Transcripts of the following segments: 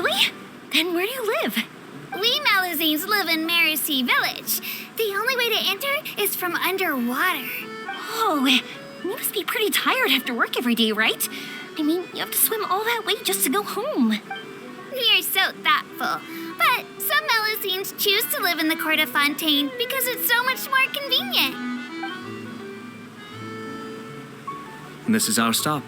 Really? Then where do you live? We Melusines live in Mercy Village. The only way to enter is from underwater. Oh, you must be pretty tired after work every day, right? I mean, you have to swim all that way just to go home. You're so thoughtful. But some Melusines choose to live in the Court of Fontaine because it's so much more convenient. This is our stop.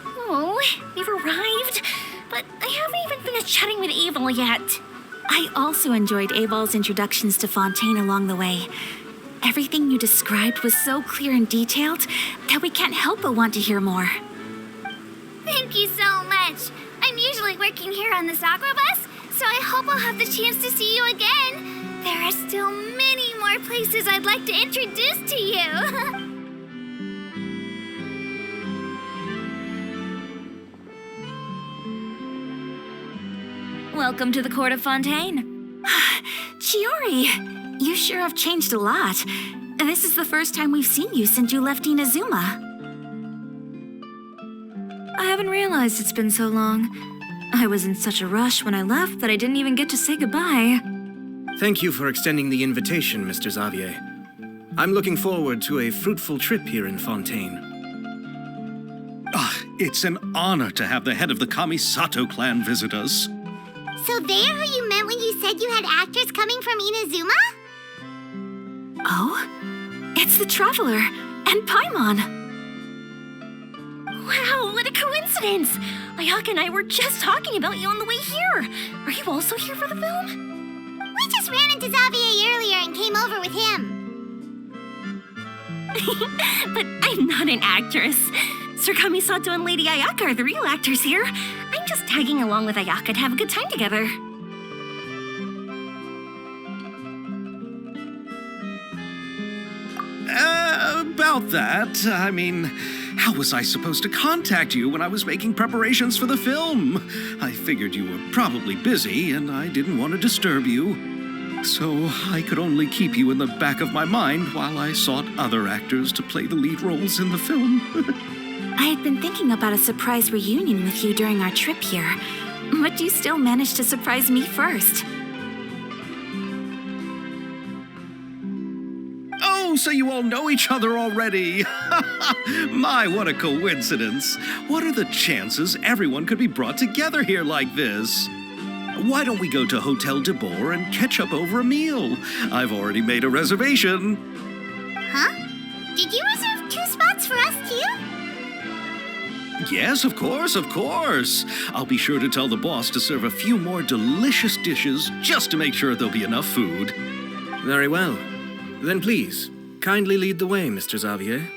Oh, we've arrived. But I haven't even finished chatting with Abel yet. I also enjoyed Abel's introductions to Fontaine along the way. Everything you described was so clear and detailed that we can't help but want to hear more. Thank you so much. I'm usually working here on this aqua bus, so I hope I'll have the chance to see you again. There are still many more places I'd like to introduce to you. Welcome to the Court of Fontaine. Chiori, you sure have changed a lot. This is the first time we've seen you since you left Inazuma. I haven't realized it's been so long. I was in such a rush when I left that I didn't even get to say goodbye. Thank you for extending the invitation, Mr. Xavier. I'm looking forward to a fruitful trip here in Fontaine. It's an honor to have the head of the Kamisato clan visit us. So they're who you meant when you said you had actors coming from Inazuma? Oh? It's the Traveler and Paimon. Wow, what a coincidence! Ayaka and I were just talking about you on the way here. Are you also here for the film? We just ran into Xavier earlier and came over with him. But I'm not an actress. Sir Kamisato and Lady Ayaka are the real actors here. I'm just tagging along with Ayaka to have a good time together. About that, I mean, how was I supposed to contact you when I was making preparations for the film? I figured you were probably busy and I didn't want to disturb you. So I could only keep you in the back of my mind while I sought other actors to play the lead roles in the film. I had been thinking about a surprise reunion with you during our trip here, but you still managed to surprise me first. Oh, so you all know each other already. My, what a coincidence. What are the chances everyone could be brought together here like this? Why don't we go to Hotel de Boer and catch up over a meal? I've already made a reservation. Huh? Did you reserve 2 spots for us too? Yes, of course, of course. I'll be sure to tell the boss to serve a few more delicious dishes just to make sure there'll be enough food. Very well. Then please, kindly lead the way, Mr. Xavier.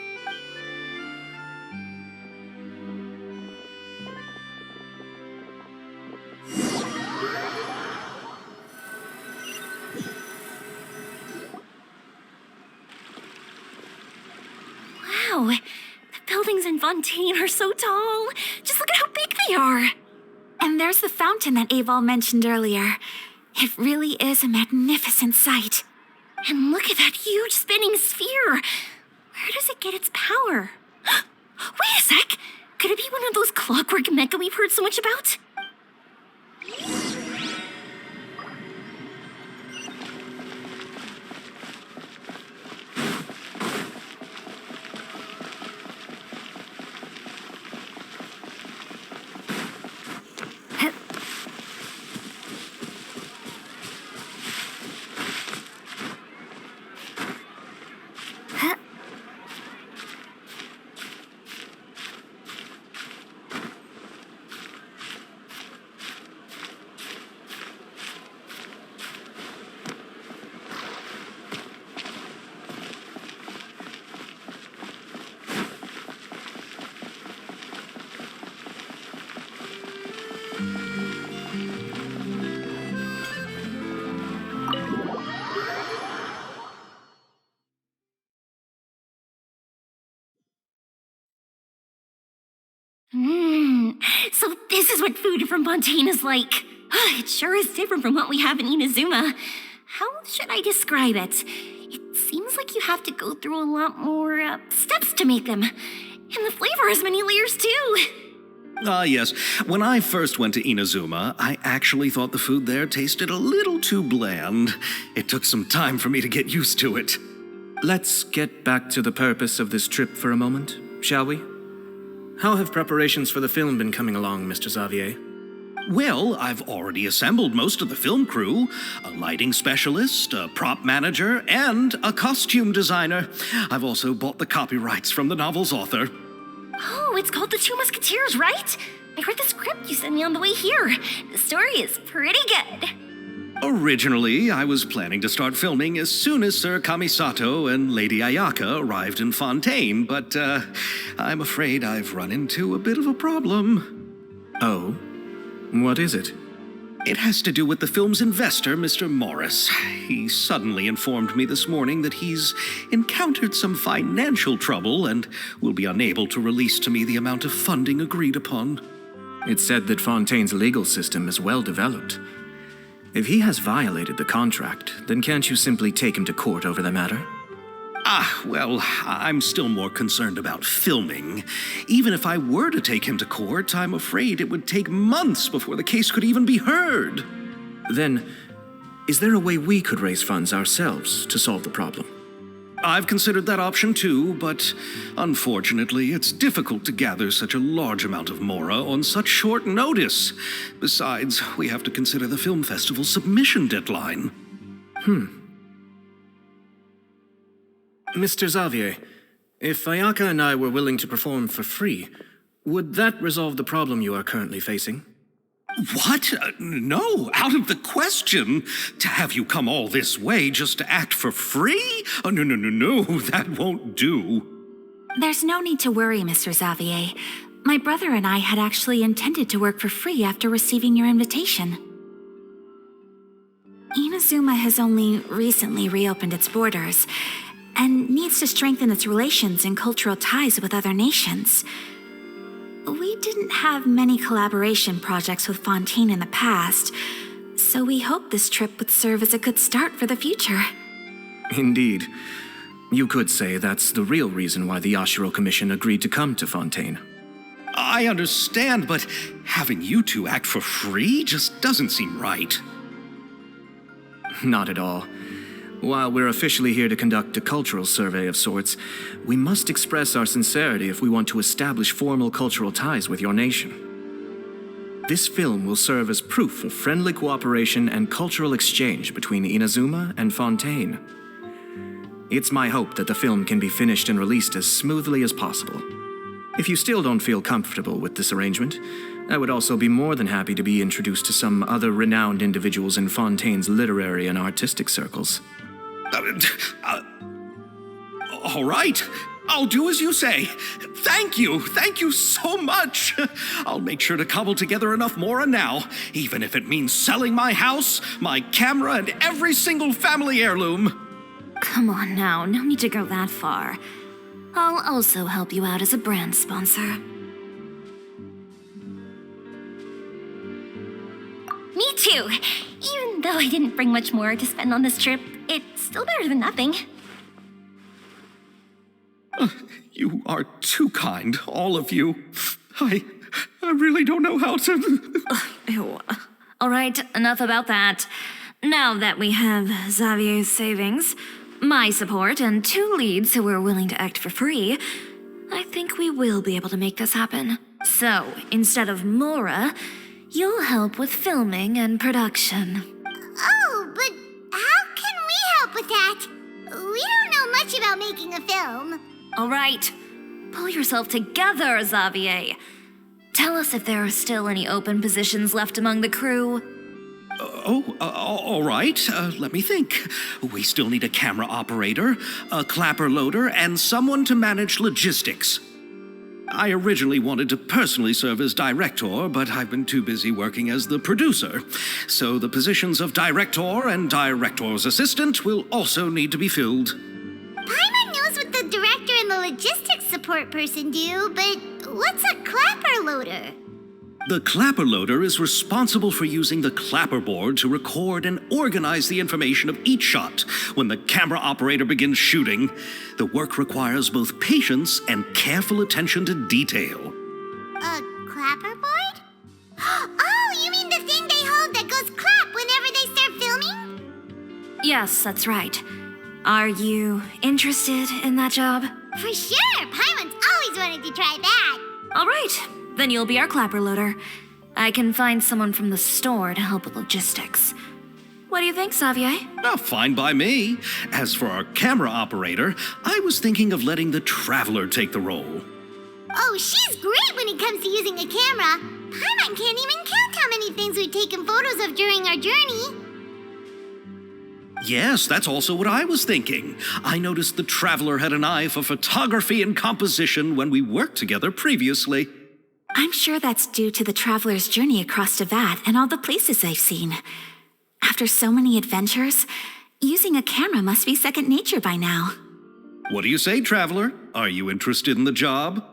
Wow, the buildings in Fontaine are so tall. Just look at how big they are. And there's the fountain that Aval mentioned earlier. It really is a magnificent sight. And look at that huge spinning sphere. Where does it get its power? Wait a sec. Could it be one of those clockwork mecha we've heard so much about? So this is what food from Fontaine is like. It sure is different from what we have in Inazuma. How should I describe it? It seems like you have to go through a lot more steps to make them. And the flavor has many layers too. Ah, yes. When I first went to Inazuma, I actually thought the food there tasted a little too bland. It took some time for me to get used to it. Let's get back to the purpose of this trip for a moment, shall we? How have preparations for the film been coming along, Mr. Xavier? Well, I've already assembled most of the film crew, a lighting specialist, a prop manager, and a costume designer. I've also bought the copyrights from the novel's author. Oh, it's called The Two Musketeers, right? I read the script you sent me on the way here. The story is pretty good. Originally, I was planning to start filming as soon as Sir Kamisato and Lady Ayaka arrived in Fontaine, but I'm afraid I've run into a bit of a problem. Oh? What is it? It has to do with the film's investor, Mr. Morris. He suddenly informed me this morning that he's encountered some financial trouble and will be unable to release to me the amount of funding agreed upon. It's said that Fontaine's legal system is well developed. If he has violated the contract, then can't you simply take him to court over the matter? Well, I'm still more concerned about filming. Even if I were to take him to court, I'm afraid it would take months before the case could even be heard. Then, is there a way we could raise funds ourselves to solve the problem? I've considered that option too, but unfortunately, it's difficult to gather such a large amount of mora on such short notice. Besides, we have to consider the film festival's submission deadline. Mr. Xavier, if Ayaka and I were willing to perform for free, would that resolve the problem you are currently facing? What? No, out of the question. To have you come all this way just to act for free? Oh, no, that won't do. There's no need to worry, Mr. Xavier. My brother and I had actually intended to work for free after receiving your invitation. Inazuma has only recently reopened its borders and needs to strengthen its relations and cultural ties with other nations. We didn't have many collaboration projects with Fontaine in the past, so we hoped this trip would serve as a good start for the future. Indeed. You could say that's the real reason why the Yashiro Commission agreed to come to Fontaine. I understand, but having you two act for free just doesn't seem right. Not at all. While we're officially here to conduct a cultural survey of sorts, we must express our sincerity if we want to establish formal cultural ties with your nation. This film will serve as proof of friendly cooperation and cultural exchange between Inazuma and Fontaine. It's my hope that the film can be finished and released as smoothly as possible. If you still don't feel comfortable with this arrangement, I would also be more than happy to be introduced to some other renowned individuals in Fontaine's literary and artistic circles. All right, I'll do as you say. Thank you so much. I'll make sure to cobble together enough mora now, even if it means selling my house, my camera, and every single family heirloom. Come on now, no need to go that far. I'll also help you out as a brand sponsor. Me too. Even though I didn't bring much more to spend on this trip, it's still better than nothing. You are too kind, all of you. I really don't know how to... Ew. All right, enough about that. Now that we have Xavier's savings, my support, and 2 leads who are willing to act for free, I think we will be able to make this happen. So, instead of Mora, you'll help with filming and production. Oh, but how can we help with that? We don't know much about making a film. All right, pull yourself together, Xavier. Tell us if there are still any open positions left among the crew. All right. Let me think. We still need a camera operator, a clapper loader, and someone to manage logistics. I originally wanted to personally serve as director, but I've been too busy working as the producer. So the positions of director and director's assistant will also need to be filled. Paimon knows what the director and the logistics support person do, but what's a clapper loader? The clapper loader is responsible for using the clapper board to record and organize the information of each shot when the camera operator begins shooting. The work requires both patience and careful attention to detail. A clapper Yes, that's right. Are you interested in that job? For sure! Paimon's always wanted to try that. All right, then you'll be our clapper loader. I can find someone from the store to help with logistics. What do you think, Xavier? Oh, fine by me. As for our camera operator, I was thinking of letting the Traveler take the role. Oh, she's great when it comes to using a camera. Paimon can't even count how many things we've taken photos of during our journey. Yes, that's also what I was thinking. I noticed the Traveler had an eye for photography and composition when we worked together previously. I'm sure that's due to the traveler's journey across Teyvat and all the places they've seen. After so many adventures, using a camera must be second nature by now. What do you say, Traveler? Are you interested in the job?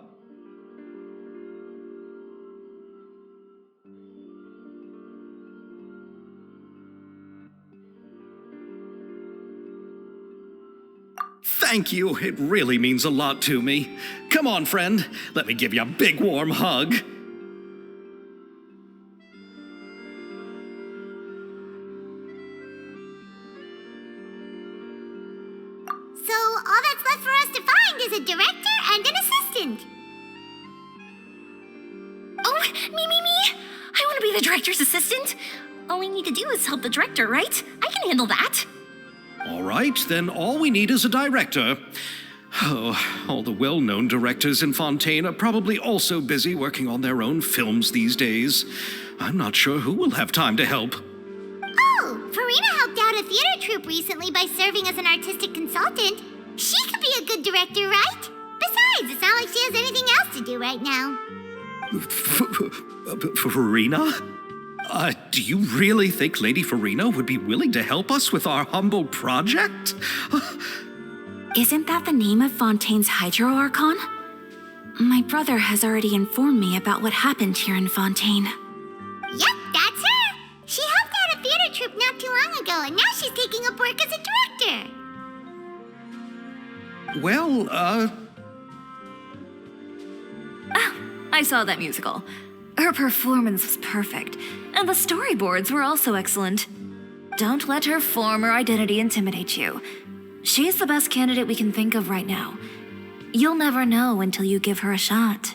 Thank you. It really means a lot to me. Come on, friend. Let me give you a big warm hug. So all that's left for us to find is a director and an assistant. Oh, me! I want to be the director's assistant. All we need to do is help the director, right? I can handle that. All right, then all we need is a director. Oh, all the well-known directors in Fontaine are probably also busy working on their own films these days. I'm not sure who will have time to help. Oh, Farina helped out a theater troupe recently by serving as an artistic consultant. She could be a good director, right? Besides, it's not like she has anything else to do right now. Farina? Do you really think Lady Farina would be willing to help us with our humble project? Isn't that the name of Fontaine's Hydro Archon? My brother has already informed me about what happened here in Fontaine. Yep, that's her. She helped out a theater troupe not too long ago, and now she's taking up work as a director. Well, I saw that musical. Her performance was perfect, and the storyboards were also excellent. Don't let her form or identity intimidate you. She's the best candidate we can think of right now. You'll never know until you give her a shot.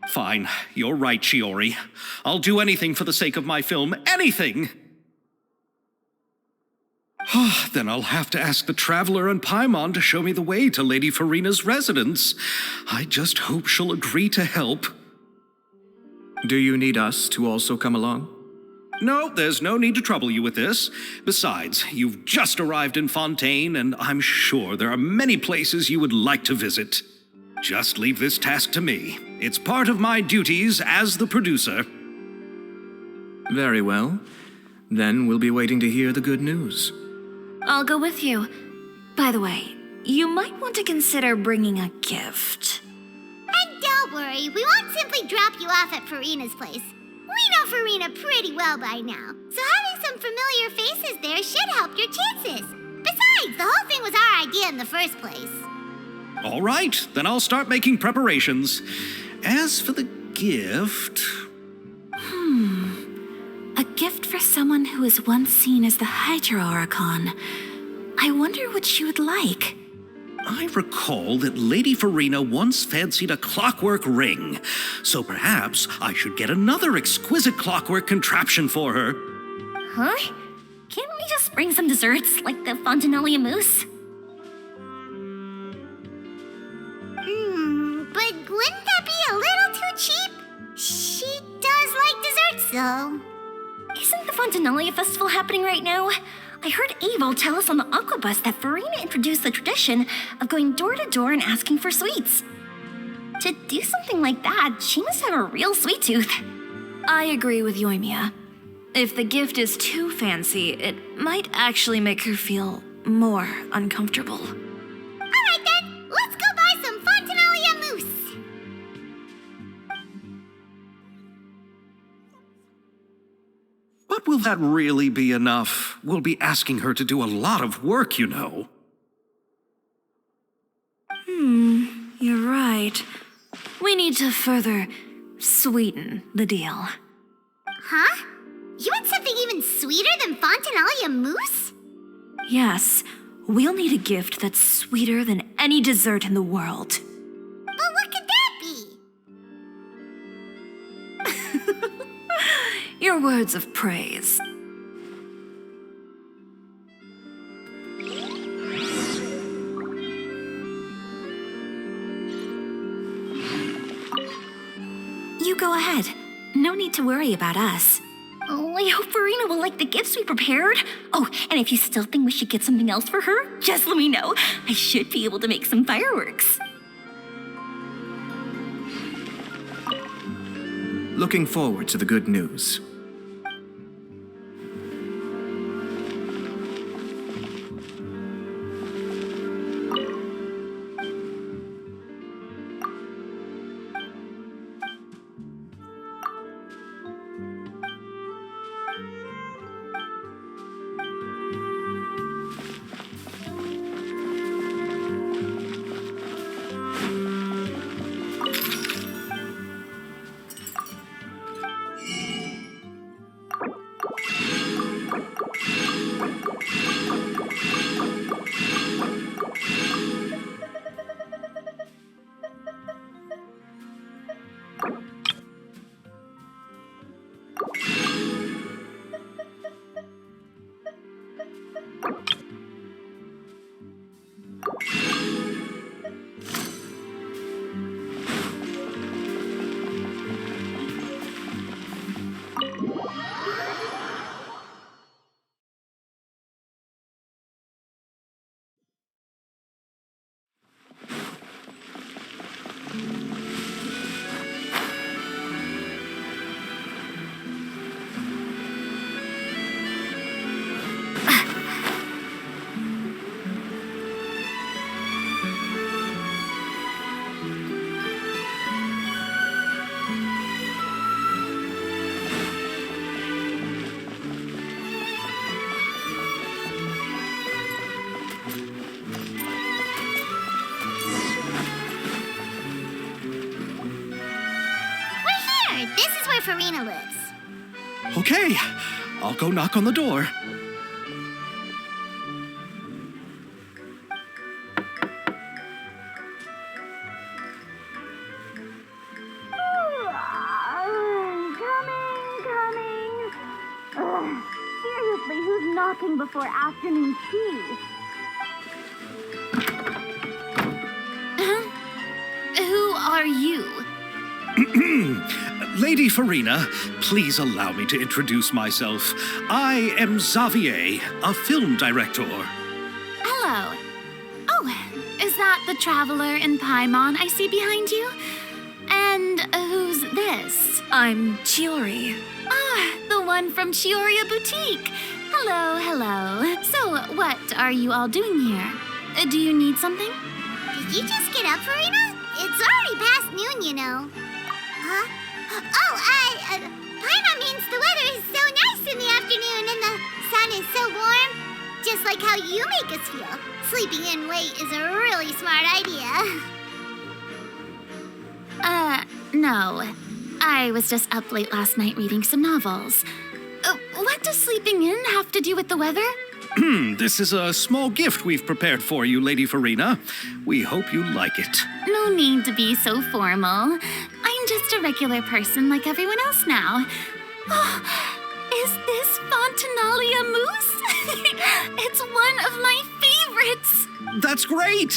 Fine. You're right, Shiori. I'll do anything for the sake of my film. Anything! Then I'll have to ask the Traveler and Paimon to show me the way to Lady Farina's residence. I just hope she'll agree to help. Do you need us to also come along? No, there's no need to trouble you with this. Besides, you've just arrived in Fontaine, and I'm sure there are many places you would like to visit. Just leave this task to me. It's part of my duties as the producer. Very well. Then we'll be waiting to hear the good news. I'll go with you. By the way, you might want to consider bringing a gift. And don't worry, we won't simply drop you off at Farina's place. We know Farina pretty well by now, so having some familiar faces there should help your chances. Besides, the whole thing was our idea in the first place. All right, then I'll start making preparations. As for the gift... A gift for someone who was once seen as the Hydro Archon. I wonder what she would like. I recall that Lady Farina once fancied a clockwork ring, so perhaps I should get another exquisite clockwork contraption for her. Huh? Can't we just bring some desserts, like the Fontinalia mousse? But wouldn't that be a little too cheap? She does like desserts, though. Isn't the Fontinalia festival happening right now? I heard Abel tell us on the Aquabus that Farina introduced the tradition of going door to door and asking for sweets. To do something like that, she must have a real sweet tooth. I agree with Yoimiya. If the gift is too fancy, it might actually make her feel more uncomfortable. All right, then. Let's go buy some Fontinalia mousse. But will that really be enough? We'll be asking her to do a lot of work, you know. You're right. We need to further sweeten the deal. Huh? You want something even sweeter than Fontinalia mousse? Yes, we'll need a gift that's sweeter than any dessert in the world. But what could that be? Your words of praise. You go ahead. No need to worry about us. Oh, I hope Farina will like the gifts we prepared. Oh, and if you still think we should get something else for her, just let me know. I should be able to make some fireworks. Looking forward to the good news. This is where Farina lives. Okay, I'll go knock on the door. Coming. Seriously, who's knocking before afternoon tea? Who are you? Lady Farina, please allow me to introduce myself. I am Xavier, a film director. Hello. Oh, is that the traveler in Paimon I see behind you? And who's this? I'm Chiori. Ah, the one from Chioria Boutique. Hello, hello. So, what are you all doing here? Do you need something? Did you just get up, Farina? It's already past noon, you know. Huh? Oh, Paimon means the weather is so nice in the afternoon and the sun is so warm. Just like how you make us feel. Sleeping in late is a really smart idea. No. I was just up late last night reading some novels. What does sleeping in have to do with the weather? This is a small gift we've prepared for you, Lady Farina. We hope you like it. No need to be so formal. I'm just a regular person like everyone else now. Oh, is this Fontinalia mousse? It's one of my favorites. That's great!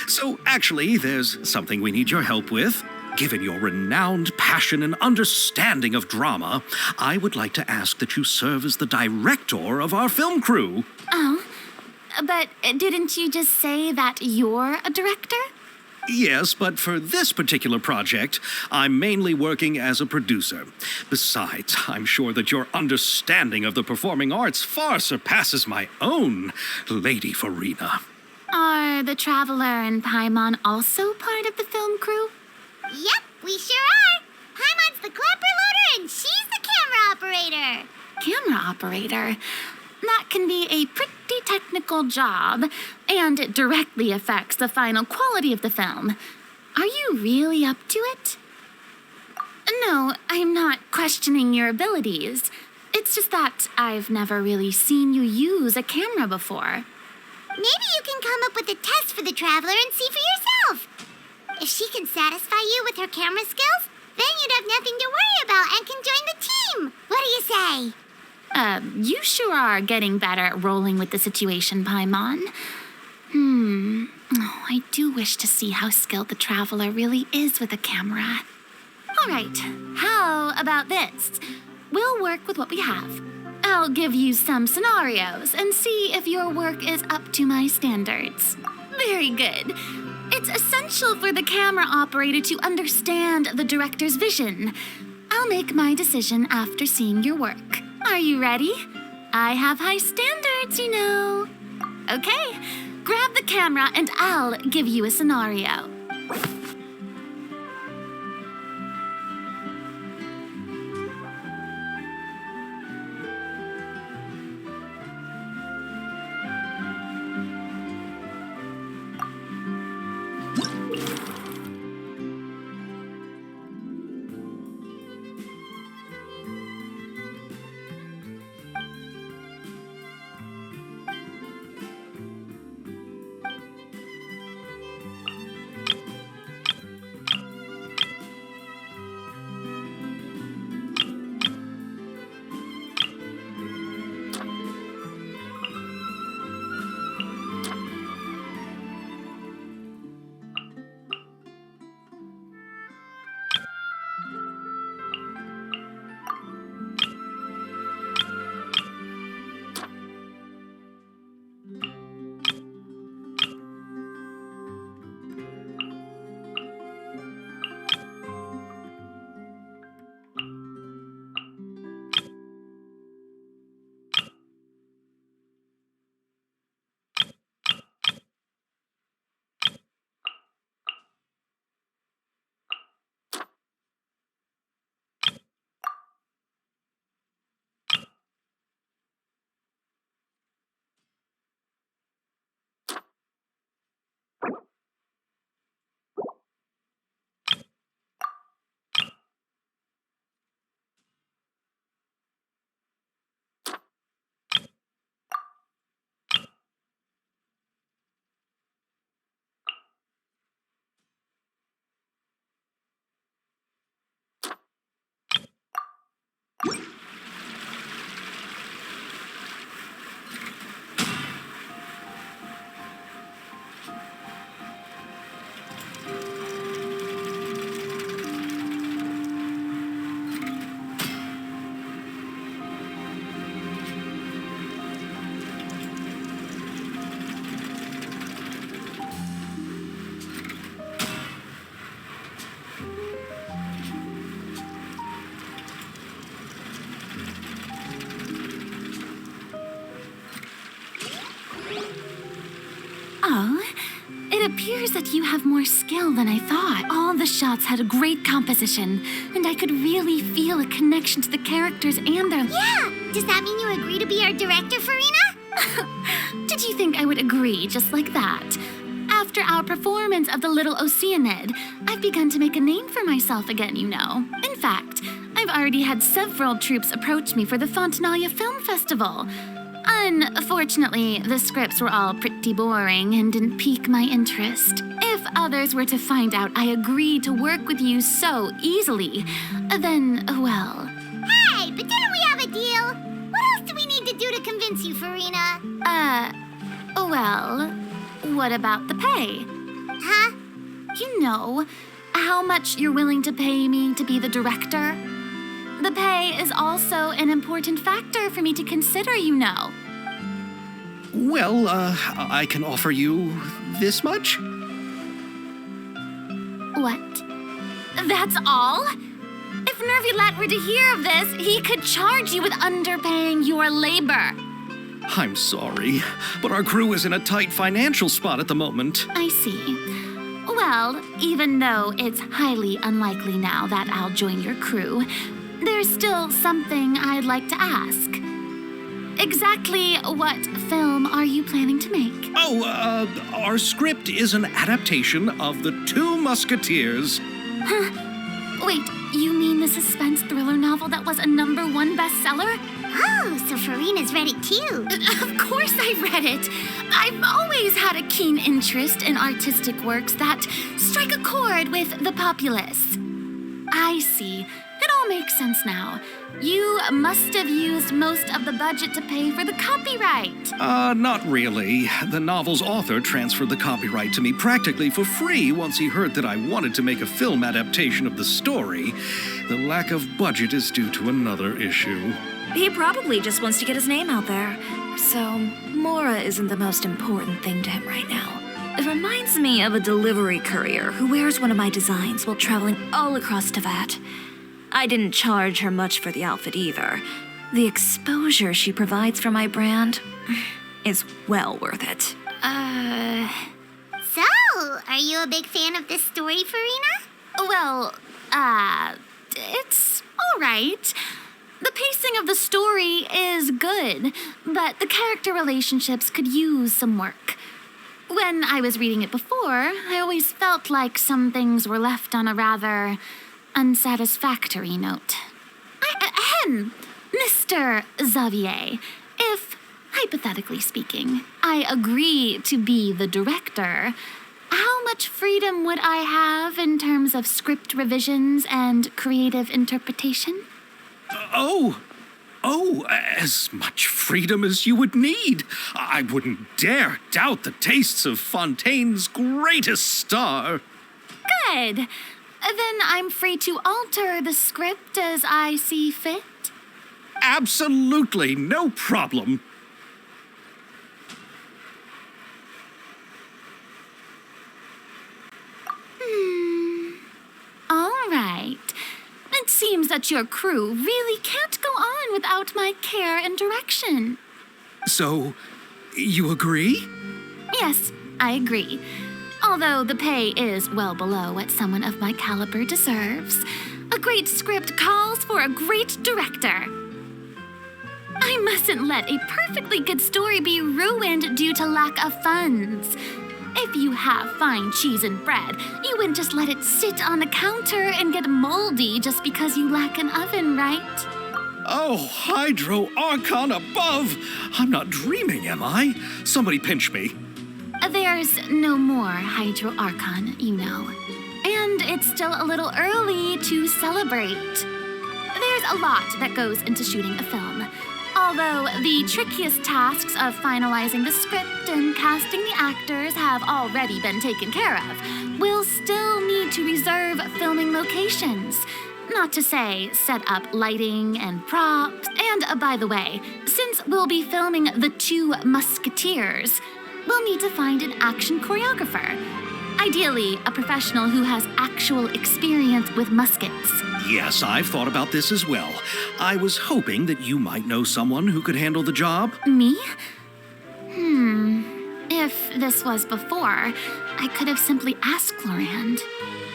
So, actually, there's something we need your help with. Given your renowned passion and understanding of drama, I would like to ask that you serve as the director of our film crew. Oh, but didn't you just say that you're a director? Yes, but for this particular project, I'm mainly working as a producer. Besides, I'm sure that your understanding of the performing arts far surpasses my own, Lady Farina. Are the Traveler and Paimon also part of the film crew? Yep, we sure are. Paimon's the clapper loader and she's the camera operator. Camera operator? That can be a pretty technical job, and it directly affects the final quality of the film. Are you really up to it? No, I'm not questioning your abilities. It's just that I've never really seen you use a camera before. Maybe you can come up with a test for the Traveler and see for yourself. If she can satisfy you with her camera skills, then you'd have nothing to worry about and can join the team. What do you say? You sure are getting better at rolling with the situation, Paimon. Oh, I do wish to see how skilled the Traveler really is with a camera. All right, how about this? We'll work with what we have. I'll give you some scenarios and see if your work is up to my standards. Very good. It's essential for the camera operator to understand the director's vision. I'll make my decision after seeing your work. Are you ready? I have high standards, you know. Okay, grab the camera and I'll give you a scenario. Oh, it appears that you have more skill than I thought. All the shots had a great composition, and I could really feel a connection to the characters and their... Yeah! Does that mean you agree to be our director, Farina? Did you think I would agree just like that? After our performance of The Little Oceanid, I've begun to make a name for myself again, you know. In fact, I've already had several troops approach me for the Fontanalia Film Festival. Unfortunately, the scripts were all pretty boring and didn't pique my interest. If others were to find out I agreed to work with you so easily, then, well... Hey, but didn't we have a deal? What else do we need to do to convince you, Farina? Well, what about the pay? Huh? You know, how much you're willing to pay me to be the director? The pay is also an important factor for me to consider, you know. Well, I can offer you this much. What? That's all? If Nervilat were to hear of this, he could charge you with underpaying your labor. I'm sorry, but our crew is in a tight financial spot at the moment. I see. Well, even though it's highly unlikely now that I'll join your crew, there's still something I'd like to ask. Exactly what film are you planning to make? Oh, our script is an adaptation of The Two Musketeers. Huh? Wait, you mean the suspense thriller novel that was a #1 bestseller? Oh, so Farina's read it too. Of course I read it. I've always had a keen interest in artistic works that strike a chord with the populace. I see. It all makes sense now. You must have used most of the budget to pay for the copyright. Not really. The novel's author transferred the copyright to me practically for free once he heard that I wanted to make a film adaptation of the story. The lack of budget is due to another issue. He probably just wants to get his name out there. So, Mora isn't the most important thing to him right now. It reminds me of a delivery courier who wears one of my designs while traveling all across Teyvat. I didn't charge her much for the outfit either. The exposure she provides for my brand is well worth it. So, are you a big fan of this story, Farina? Well, it's all right. The pacing of the story is good, but the character relationships could use some work. When I was reading it before, I always felt like some things were left on a rather unsatisfactory note. Mr. Xavier, if, hypothetically speaking, I agree to be the director, how much freedom would I have in terms of script revisions and creative interpretation? As much freedom as you would need. I wouldn't dare doubt the tastes of Fontaine's greatest star. Good. Then I'm free to alter the script as I see fit. Absolutely, no problem. All right. It seems that your crew really can't go on without my care and direction. So, you agree? Yes, I agree. Although the pay is well below what someone of my caliber deserves. A great script calls for a great director. I mustn't let a perfectly good story be ruined due to lack of funds. If you have fine cheese and bread, you wouldn't just let it sit on the counter and get moldy just because you lack an oven, right? Oh, Hydro Archon above! I'm not dreaming, am I? Somebody pinch me. There's no more Hydro Archon, you know. And it's still a little early to celebrate. There's a lot that goes into shooting a film. Although the trickiest tasks of finalizing the script and casting the actors have already been taken care of, we'll still need to reserve filming locations. Not to say set up lighting and props. And by the way, since we'll be filming The Two Musketeers, we'll need to find an action choreographer. Ideally, a professional who has actual experience with muskets. Yes, I've thought about this as well. I was hoping that you might know someone who could handle the job. Me? If this was before, I could have simply asked Florand.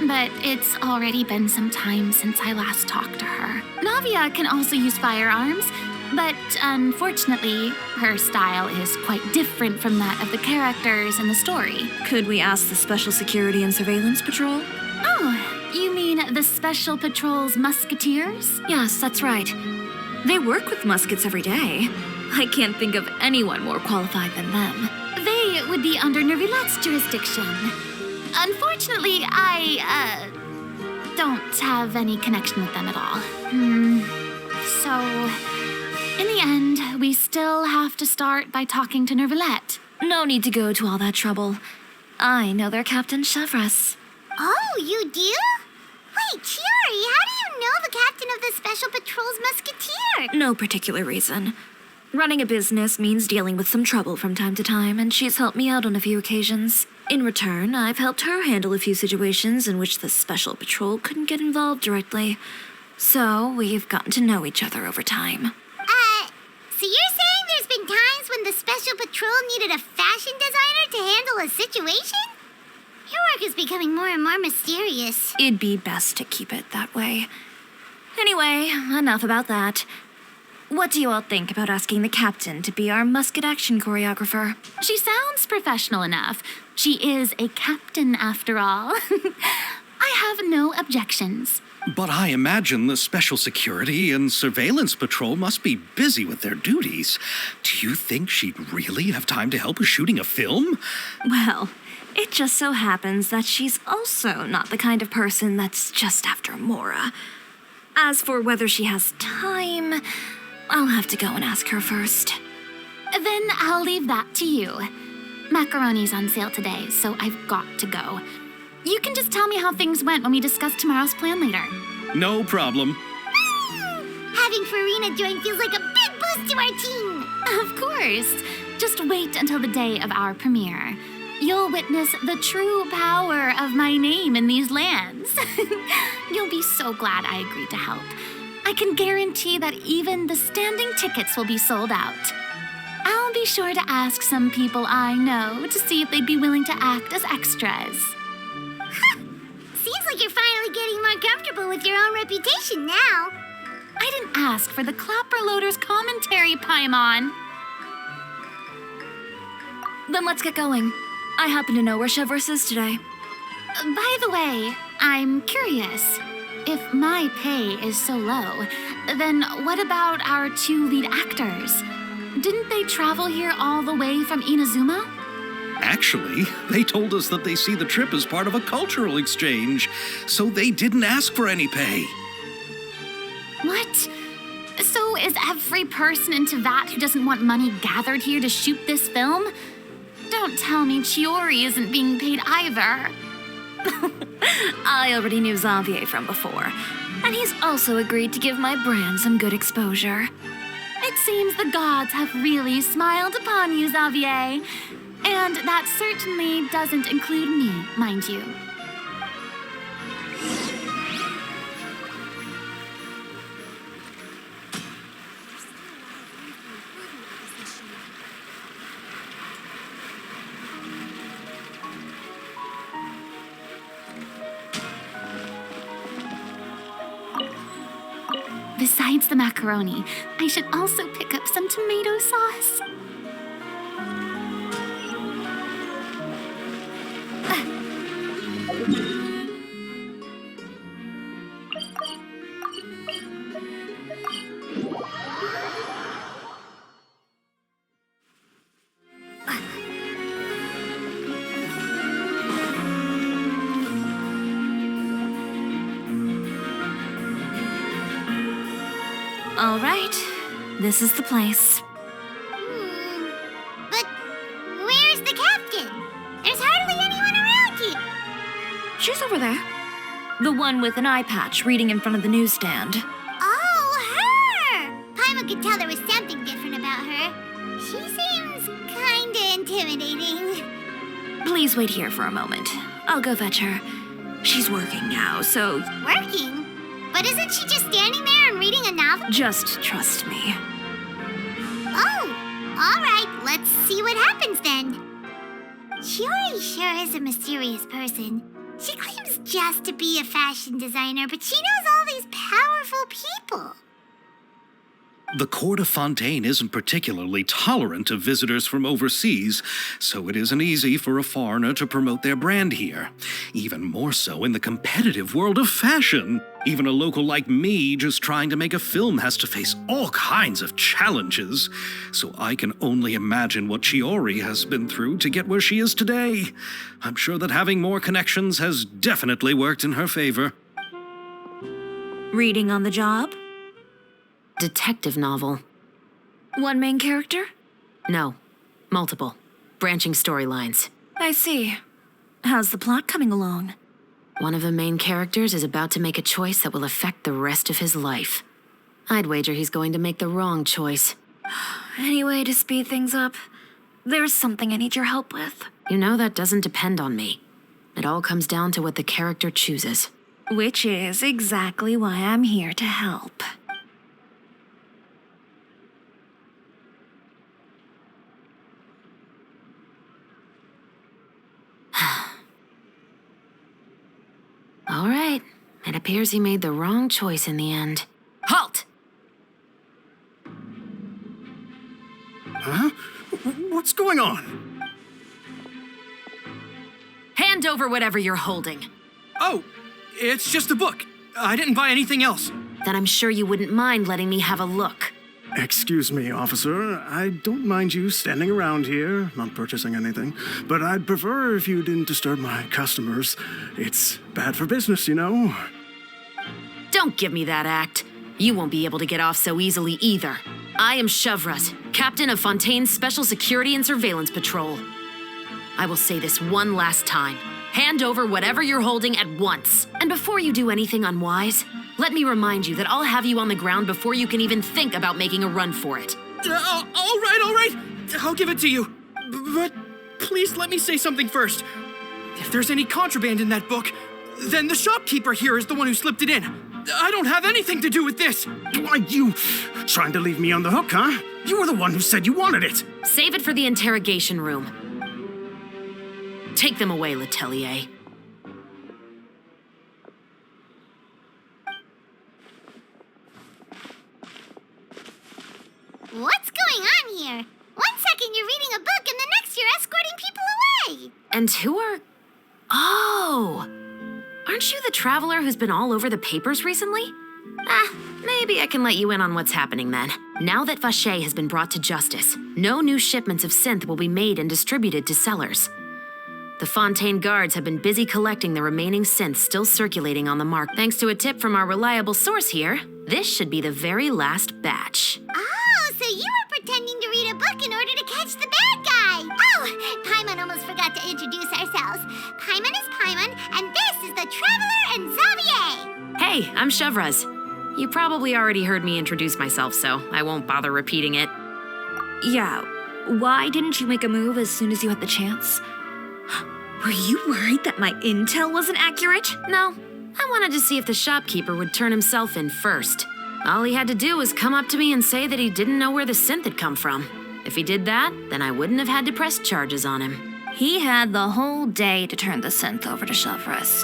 But it's already been some time since I last talked to her. Navia can also use firearms, but unfortunately, her style is quite different from that of the characters in the story. Could we ask the Special Security and Surveillance Patrol? Oh, you mean the Special Patrol's Musketeers? Yes, that's right. They work with muskets every day. I can't think of anyone more qualified than them. They would be under Nervilette's jurisdiction. Unfortunately, I don't have any connection with them at all. So, in the end, we still have to start by talking to Nervilette. No need to go to all that trouble. I know their Captain Chevres. Oh, you do? Wait, Chiori, how do you know the captain of the Special Patrol's Musketeer? No particular reason. Running a business means dealing with some trouble from time to time, and she's helped me out on a few occasions. In return, I've helped her handle a few situations in which the Special Patrol couldn't get involved directly. So, we've gotten to know each other over time. So you're saying there's been times when the Special Patrol needed a fashion designer to handle a situation? Your work is becoming more and more mysterious. It'd be best to keep it that way. Anyway, enough about that. What do you all think about asking the captain to be our musket action choreographer? She sounds professional enough. She is a captain, after all. I have no objections. But I imagine the Special Security and Surveillance Patrol must be busy with their duties. Do you think she'd really have time to help with shooting a film? Well, it just so happens that she's also not the kind of person that's just after Mora. As for whether she has time, I'll have to go and ask her first. Then I'll leave that to you. Macaroni's on sale today, so I've got to go. You can just tell me how things went when we discuss tomorrow's plan later. No problem. Having Farina join feels like a big boost to our team. Of course. Just wait until the day of our premiere. You'll witness the true power of my name in these lands. You'll be so glad I agreed to help. I can guarantee that even the standing tickets will be sold out. I'll be sure to ask some people I know to see if they'd be willing to act as extras. Seems like you're finally getting more comfortable with your own reputation now. I didn't ask for the Clapper Loader's commentary, Paimon. Then let's get going. I happen to know where Chevreuse is today. By the way, I'm curious. If my pay is so low, then what about our 2 lead actors? Didn't they travel here all the way from Inazuma? Actually, they told us that they see the trip as part of a cultural exchange, so they didn't ask for any pay. What? So is every person in Teyvat who doesn't want money gathered here to shoot this film? Don't tell me Chiori isn't being paid either. I already knew Xavier from before, and he's also agreed to give my brand some good exposure. It seems the gods have really smiled upon you, Xavier. And that certainly doesn't include me, mind you. Besides the macaroni, I should also pick up some tomato sauce. All right, this is the place. But where's the captain? There's hardly anyone around here. She's over there. The one with an eye patch reading in front of the newsstand. Oh, her! Paimon could tell there was something different about her. She seems kinda intimidating. Please wait here for a moment. I'll go fetch her. She's working now, so Working? But isn't she just standing there and reading a novel? just trust me. Oh, all right. Let's see what happens then. Chiori sure is a mysterious person. She claims just to be a fashion designer, but she knows all these powerful people. The court of Fontaine isn't particularly tolerant of visitors from overseas, so it isn't easy for a foreigner to promote their brand here. Even more so in the competitive world of fashion. Even a local like me just trying to make a film has to face all kinds of challenges. So I can only imagine what Chiori has been through to get where she is today. I'm sure that having more connections has definitely worked in her favor. Reading on the job? Detective novel. One main character? No, multiple. Branching storylines. I see. How's the plot coming along? One of the main characters is about to make a choice that will affect the rest of his life. I'd wager he's going to make the wrong choice. Any way to speed things up? There's something I need your help with. You know that doesn't depend on me. It all comes down to what the character chooses. Which is exactly why I'm here to help. All right. It appears he made the wrong choice in the end. Halt! Huh? What's going on? Hand over whatever you're holding. Oh, It's just a book. I didn't buy anything else. Then I'm sure you wouldn't mind letting me have a look. Excuse me, officer. I don't mind you standing around here, not purchasing anything, but I'd prefer if you didn't disturb my customers. It's bad for business, you know. Don't give me that act. You won't be able to get off so easily either. I am Chevras, captain of Fontaine's Special Security and Surveillance Patrol. I will say this one last time. Hand over whatever you're holding at once. And before you do anything unwise, let me remind you that I'll have you on the ground before you can even think about making a run for it. All right. I'll give it to you. But please let me say something first. If there's any contraband in that book, then the shopkeeper here is the one who slipped it in. I don't have anything to do with this. Why, you trying to leave me on the hook, huh? You were the one who said you wanted it. Save it for the interrogation room. Take them away, Letelier. What's going on here? 1 second you're reading a book and the next you're escorting people away. And who are... Oh! Aren't you the traveler who's been all over the papers recently? Maybe I can let you in on what's happening then. Now that Vacher has been brought to justice, no new shipments of synth will be made and distributed to sellers. The Fontaine guards have been busy collecting the remaining synths still circulating on the mark. Thanks to a tip from our reliable source here, this should be the very last batch. Oh, so you were pretending to read a book in order to catch the bad guy. Oh, Paimon almost forgot to introduce ourselves. Paimon is Paimon, and this is the Traveler and Xavier. Hey, I'm Chevras. You probably already heard me introduce myself, so I won't bother repeating it. Yeah, why didn't you make a move as soon as you had the chance? Were you worried that my intel wasn't accurate? No, I wanted to see if the shopkeeper would turn himself in first. All he had to do was come up to me and say that he didn't know where the synth had come from. If he did that, then I wouldn't have had to press charges on him. He had the whole day to turn the synth over to Chevras.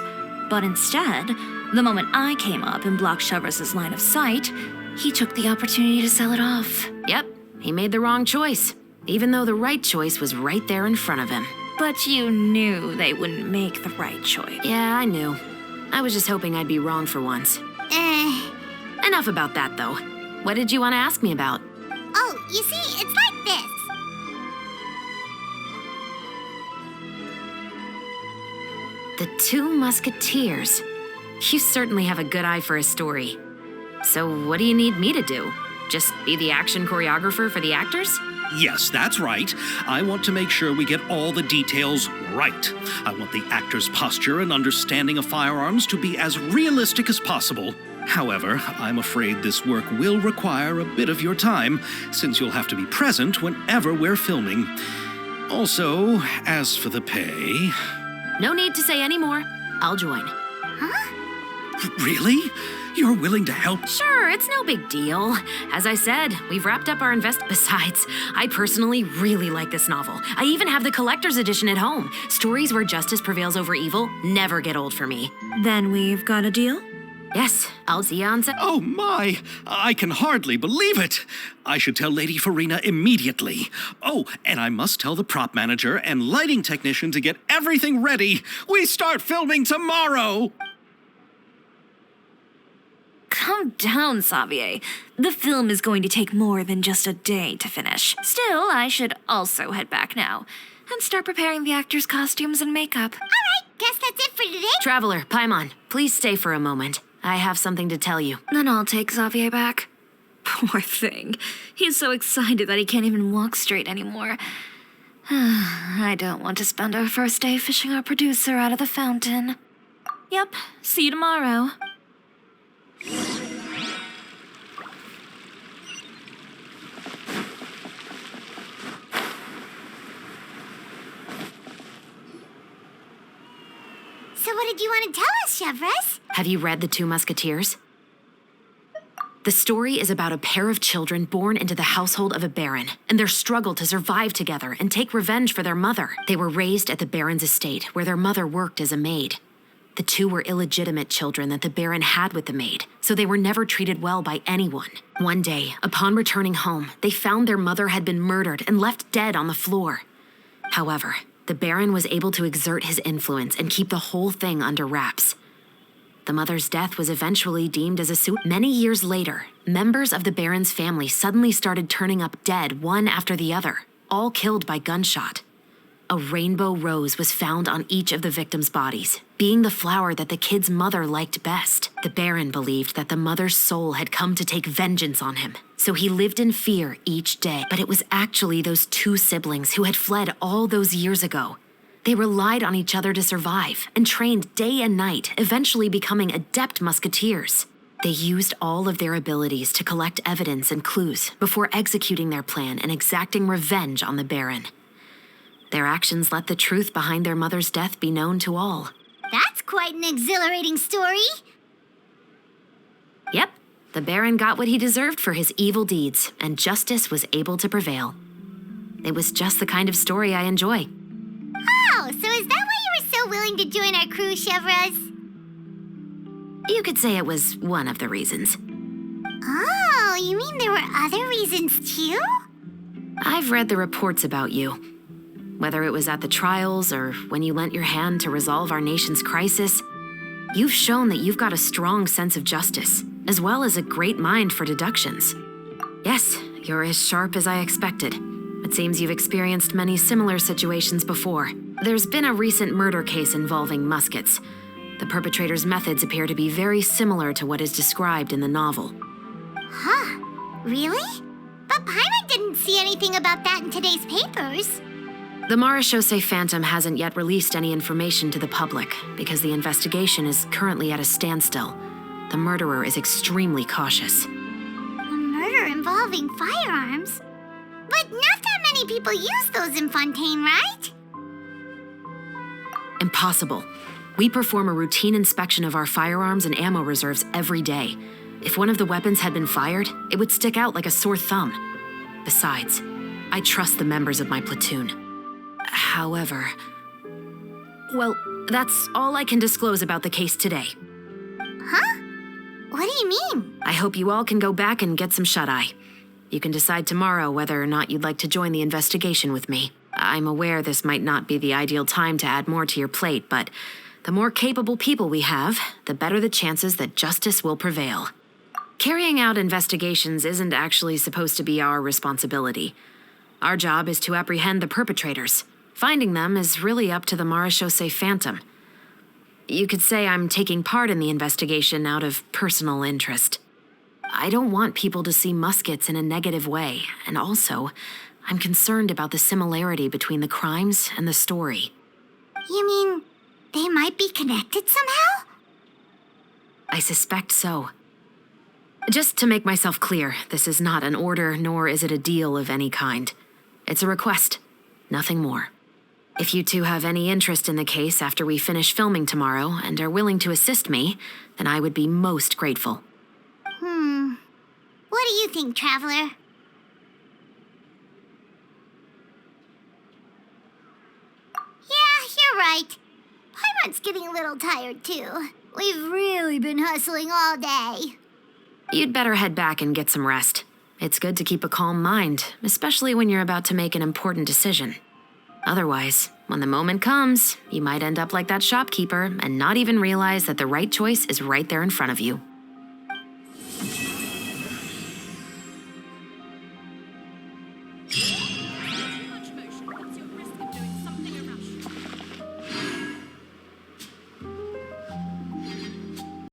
But instead, the moment I came up and blocked Chevras' line of sight, he took the opportunity to sell it off. Yep, he made the wrong choice, even though the right choice was right there in front of him. But you knew they wouldn't make the right choice. Yeah, I knew. I was just hoping I'd be wrong for once. Enough about that, though. What did you want to ask me about? Oh, you see, it's like this. The Two Musketeers. You certainly have a good eye for a story. So what do you need me to do? Just be the action choreographer for the actors? Yes, that's right. I want to make sure we get all the details right. I want the actor's posture and understanding of firearms to be as realistic as possible. However, I'm afraid this work will require a bit of your time, since you'll have to be present whenever we're filming. Also, as for the pay... No need to say any more. I'll join. Really? You're willing to help? Sure, it's no big deal. As I said, we've wrapped up our Besides, I personally really like this novel. I even have the collector's edition at home. Stories where justice prevails over evil never get old for me. Then we've got a deal? Yes, I'll see you on set. Oh my! I can hardly believe it! I should tell Lady Farina immediately. Oh, and I must tell the prop manager and lighting technician to get everything ready. We start filming tomorrow! Calm down, Xavier. The film is going to take more than just a day to finish. Still, I should also head back now and start preparing the actors' costumes and makeup. All right, guess that's it for today. Traveler, Paimon, please stay for a moment. I have something to tell you. Then I'll take Xavier back. Poor thing. He's so excited that he can't even walk straight anymore. I don't want to spend our first day fishing our producer out of the fountain. Yep, see you tomorrow. So what did you want to tell us, Chevras? Have you read The Two Musketeers? The story is about a pair of children born into the household of a baron and their struggle to survive together and take revenge for their mother. They were raised at the baron's estate where their mother worked as a maid. The two were illegitimate children that the baron had with the maid, so they were never treated well by anyone. One day, upon returning home, they found their mother had been murdered and left dead on the floor. However, the baron was able to exert his influence and keep the whole thing under wraps. The mother's death was eventually deemed as a suicide. Many years later, members of the Baron's family suddenly started turning up dead one after the other, all killed by gunshot. A rainbow rose was found on each of the victims' bodies, being the flower that the kid's mother liked best. The Baron believed that the mother's soul had come to take vengeance on him, so he lived in fear each day. But it was actually those two siblings who had fled all those years ago. They relied on each other to survive and trained day and night, eventually becoming adept musketeers. They used all of their abilities to collect evidence and clues before executing their plan and exacting revenge on the Baron. Their actions let the truth behind their mother's death be known to all. That's quite an exhilarating story. Yep, the Baron got what he deserved for his evil deeds, and justice was able to prevail. It was just the kind of story I enjoy. Oh, so is that why you were so willing to join our crew, Chevrolet? You could say it was one of the reasons. Oh, you mean there were other reasons too? I've read the reports about you. Whether it was at the trials or when you lent your hand to resolve our nation's crisis, you've shown that you've got a strong sense of justice, as well as a great mind for deductions. Yes, you're as sharp as I expected. It seems you've experienced many similar situations before. There's been a recent murder case involving Muskets. The perpetrator's methods appear to be very similar to what is described in the novel. Huh, really? But Paimon didn't see anything about that in today's papers. The Marechaussee Phantom hasn't yet released any information to the public because the investigation is currently at a standstill. The murderer is extremely cautious. A murder involving firearms? But not that many people use those in Fontaine, right? Impossible. We perform a routine inspection of our firearms and ammo reserves every day. If one of the weapons had been fired, it would stick out like a sore thumb. Besides, I trust the members of my platoon. However, well, that's all I can disclose about the case today. Huh? What do you mean? I hope you all can go back and get some shut-eye. You can decide tomorrow whether or not you'd like to join the investigation with me. I'm aware this might not be the ideal time to add more to your plate, but the more capable people we have, the better the chances that justice will prevail. Carrying out investigations isn't actually supposed to be our responsibility. Our job is to apprehend the perpetrators. Finding them is really up to the Marechaussee Phantom. You could say I'm taking part in the investigation out of personal interest. I don't want people to see Muskets in a negative way, and also, I'm concerned about the similarity between the crimes and the story. You mean they might be connected somehow? I suspect so. Just to make myself clear, this is not an order, nor is it a deal of any kind. It's a request, nothing more. If you two have any interest in the case after we finish filming tomorrow and are willing to assist me, then I would be most grateful. What do you think, Traveler? Yeah, you're right. Paimon's getting a little tired, too. We've really been hustling all day. You'd better head back and get some rest. It's good to keep a calm mind, especially when you're about to make an important decision. Otherwise, when the moment comes, you might end up like that shopkeeper and not even realize that the right choice is right there in front of you.